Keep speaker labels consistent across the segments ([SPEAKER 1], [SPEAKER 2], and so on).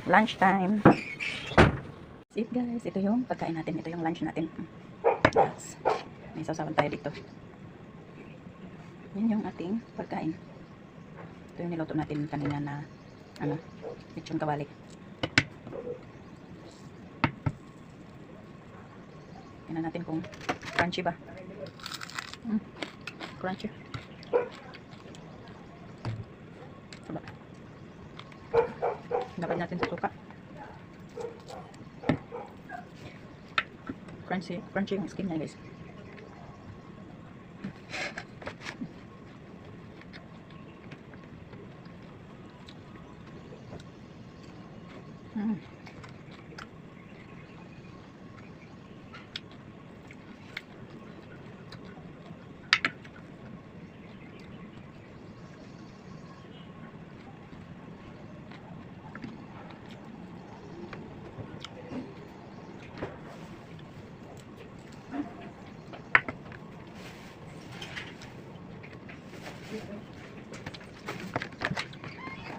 [SPEAKER 1] Lunch time. It guys, ito yung pagkain natin. Ito yung lunch natin. Yes. May sasawan tayo dito. Yan yung ating pagkain. Ito yung niluto natin kanina na lechon kawali. Tingnan natin kung crunchy ba. Crunchy. Diba? Dapat natin sa suka. Crunchy yung skin niya guys.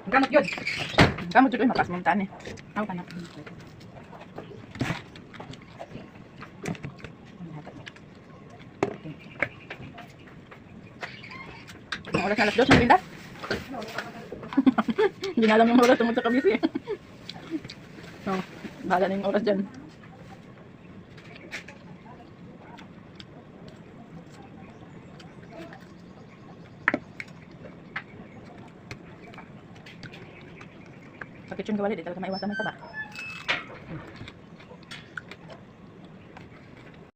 [SPEAKER 1] Gamot yun. Gamot yun. Makas mong taan eh. Ako ka na. Ang oras na alas 2 na rin. Hindi na alam yung oras tungkol sa kabisi eh. So, bahala na yung oras dyan. Sa kitchen kawali, di talaga maiwasan ng taba.